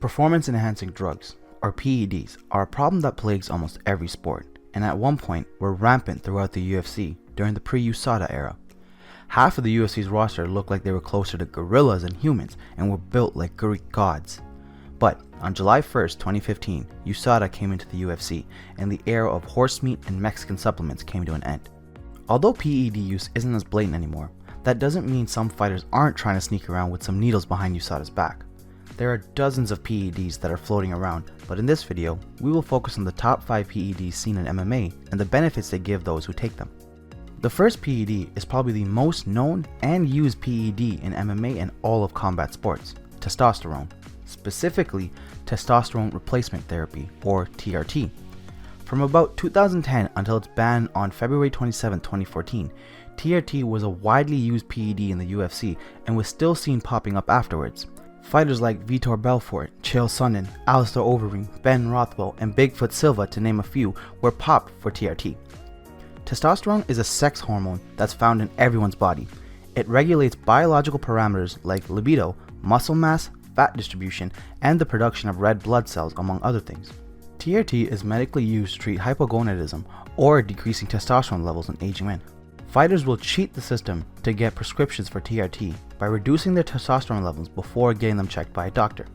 Performance enhancing drugs, or PEDs, are a problem that plagues almost every sport, and at one point were rampant throughout the UFC during the pre-USADA era. Half of the UFC's roster looked like they were closer to gorillas than humans and were built like Greek gods. But on July 1st, 2015, USADA came into the UFC, and the era of horse meat and Mexican supplements came to an end. Although PED use isn't as blatant anymore, that doesn't mean some fighters aren't trying to sneak around with some needles behind USADA's back. There are dozens of PEDs that are floating around, but in this video, we will focus on the top 5 PEDs seen in MMA and the benefits they give those who take them. The first PED is probably the most known and used PED in MMA and all of combat sports, testosterone, specifically testosterone replacement therapy, or TRT. From about 2010 until its ban on February 27, 2014, TRT was a widely used PED in the UFC and was still seen popping up afterwards. Fighters like Vitor Belfort, Chael Sonnen, Alistair Overeem, Ben Rothwell, and Bigfoot Silva, to name a few, were popped for TRT. Testosterone is a sex hormone that's found in everyone's body. It regulates biological parameters like libido, muscle mass, fat distribution, and the production of red blood cells, among other things. TRT is medically used to treat hypogonadism or decreasing testosterone levels in aging men. Fighters will cheat the system to get prescriptions for TRT by reducing their testosterone levels before getting them checked by a doctor.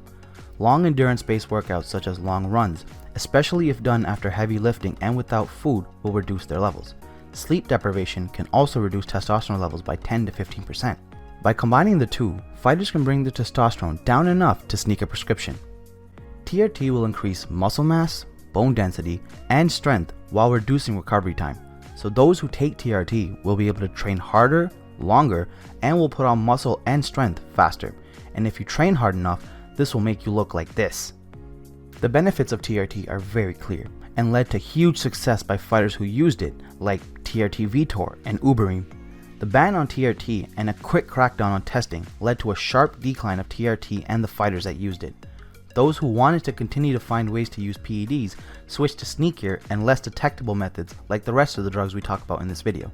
Long endurance-based workouts such as long runs, especially if done after heavy lifting and without food, will reduce their levels. Sleep deprivation can also reduce testosterone levels by 10 to 15%. By combining the two, fighters can bring their testosterone down enough to sneak a prescription. TRT will increase muscle mass, bone density, and strength while reducing recovery time. So those who take TRT will be able to train harder, longer, and will put on muscle and strength faster. And if you train hard enough, this will make you look like this. The benefits of TRT are very clear and led to huge success by fighters who used it, like TRT Vitor and Overeem. The ban on TRT and a quick crackdown on testing led to a sharp decline of TRT and the fighters that used it. Those who wanted to continue to find ways to use PEDs switched to sneakier and less detectable methods like the rest of the drugs we talk about in this video.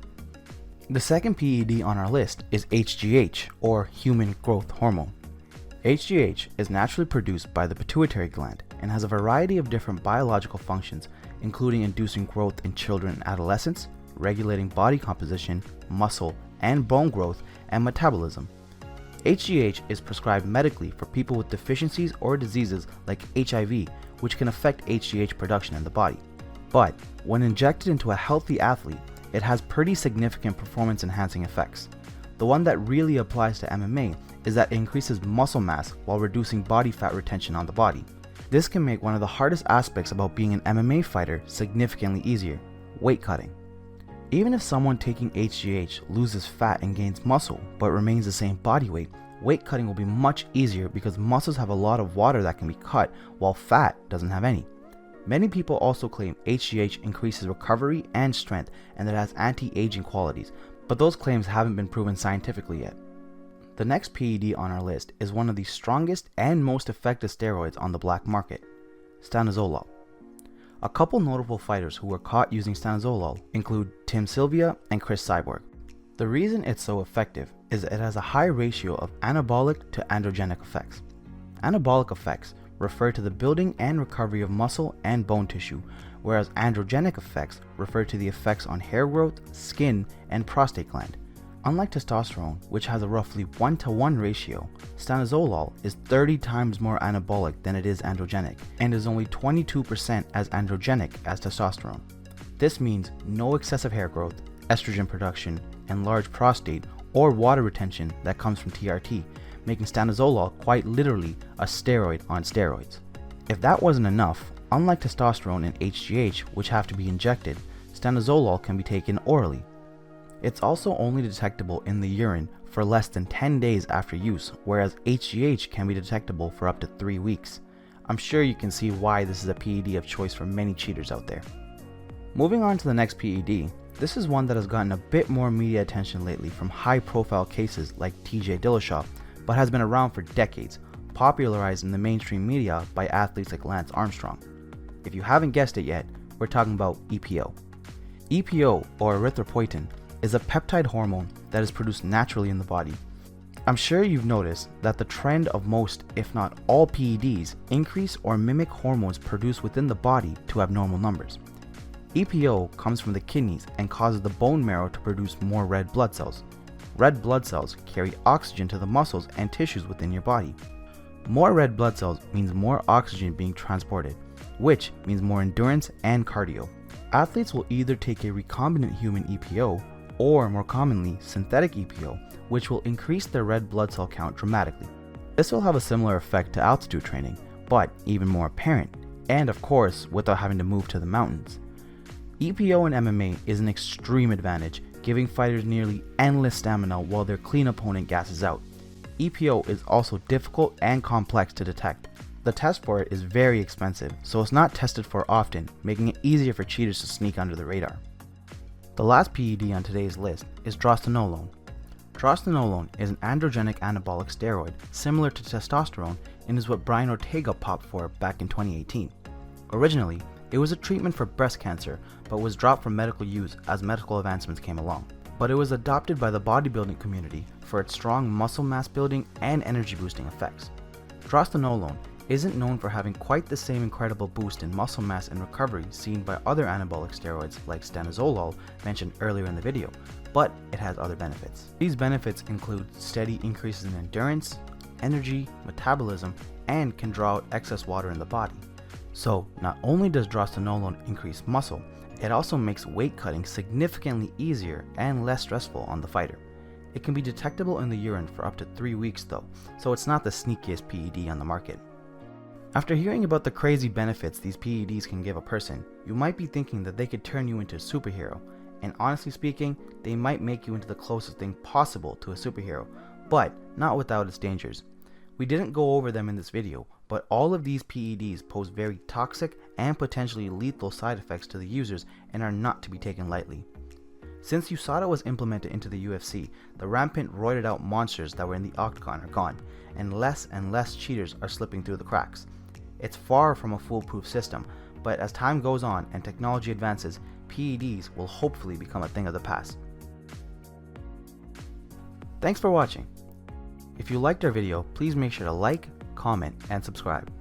The second PED on our list is HGH, or human growth hormone. HGH is naturally produced by the pituitary gland and has a variety of different biological functions, including inducing growth in children and adolescents, regulating body composition, muscle and bone growth, and metabolism. HGH is prescribed medically for people with deficiencies or diseases like HIV, which can affect HGH production in the body. But when injected into a healthy athlete, it has pretty significant performance enhancing effects. The one that really applies to MMA is that it increases muscle mass while reducing body fat retention on the body. This can make one of the hardest aspects about being an MMA fighter significantly easier: weight cutting. Even if someone taking HGH loses fat and gains muscle but remains the same body weight, weight cutting will be much easier because muscles have a lot of water that can be cut while fat doesn't have any. Many people also claim HGH increases recovery and strength and that it has anti-aging qualities, but those claims haven't been proven scientifically yet. The next PED on our list is one of the strongest and most effective steroids on the black market: Stanozolol. A couple notable fighters who were caught using Stanozolol include Tim Sylvia and Chris Cyborg. The reason it's so effective is that it has a high ratio of anabolic to androgenic effects. Anabolic effects refer to the building and recovery of muscle and bone tissue, whereas androgenic effects refer to the effects on hair growth, skin, and prostate gland. Unlike testosterone, which has a roughly 1:1 ratio, Stanozolol is 30 times more anabolic than it is androgenic, and is only 22% as androgenic as testosterone. This means no excessive hair growth, estrogen production, and large prostate or water retention that comes from TRT, making Stanozolol quite literally a steroid on steroids. If that wasn't enough, unlike testosterone and HGH, which have to be injected, Stanozolol can be taken orally. It's also only detectable in the urine for less than 10 days after use, whereas HGH can be detectable for up to 3 weeks. I'm sure you can see why this is a PED of choice for many cheaters out there. Moving on to the next PED, this is one that has gotten a bit more media attention lately from high-profile cases like TJ Dillashaw, but has been around for decades, popularized in the mainstream media by athletes like Lance Armstrong. If you haven't guessed it yet, we're talking about EPO. EPO, or erythropoietin, is a peptide hormone that is produced naturally in the body. I'm sure you've noticed that the trend of most, if not all PEDs, increase or mimic hormones produced within the body to abnormal numbers. EPO comes from the kidneys and causes the bone marrow to produce more red blood cells. Red blood cells carry oxygen to the muscles and tissues within your body. More red blood cells means more oxygen being transported, which means more endurance and cardio. Athletes will either take a recombinant human EPO or, more commonly, synthetic EPO, which will increase their red blood cell count dramatically. This will have a similar effect to altitude training, but even more apparent, and of course without having to move to the mountains. EPO in MMA is an extreme advantage, giving fighters nearly endless stamina while their clean opponent gasses out. EPO is also difficult and complex to detect. The test for it is very expensive, so it's not tested for often, making it easier for cheaters to sneak under the radar. The last PED on today's list is drostanolone. Drostanolone is an androgenic anabolic steroid similar to testosterone and is what Brian Ortega popped for back in 2018. Originally, it was a treatment for breast cancer but was dropped from medical use as medical advancements came along. But it was adopted by the bodybuilding community for its strong muscle mass building and energy boosting effects. Drostanolone isn't known for having quite the same incredible boost in muscle mass and recovery seen by other anabolic steroids like stanozolol mentioned earlier in the video, but it has other benefits. These benefits include steady increases in endurance, energy, metabolism, and can draw out excess water in the body. So not only does drostanolone increase muscle, it also makes weight cutting significantly easier and less stressful on the fighter. It can be detectable in the urine for up to 3 weeks though, so it's not the sneakiest PED on the market. After hearing about the crazy benefits these PEDs can give a person, you might be thinking that they could turn you into a superhero, and honestly speaking, they might make you into the closest thing possible to a superhero, but not without its dangers. We didn't go over them in this video, but all of these PEDs pose very toxic and potentially lethal side effects to the users and are not to be taken lightly. Since USADA was implemented into the UFC, the rampant roided out monsters that were in the octagon are gone, and less cheaters are slipping through the cracks. It's far from a foolproof system, but as time goes on and technology advances, PEDs will hopefully become a thing of the past. Thanks for watching. If you liked our video, please make sure to like, comment, and subscribe.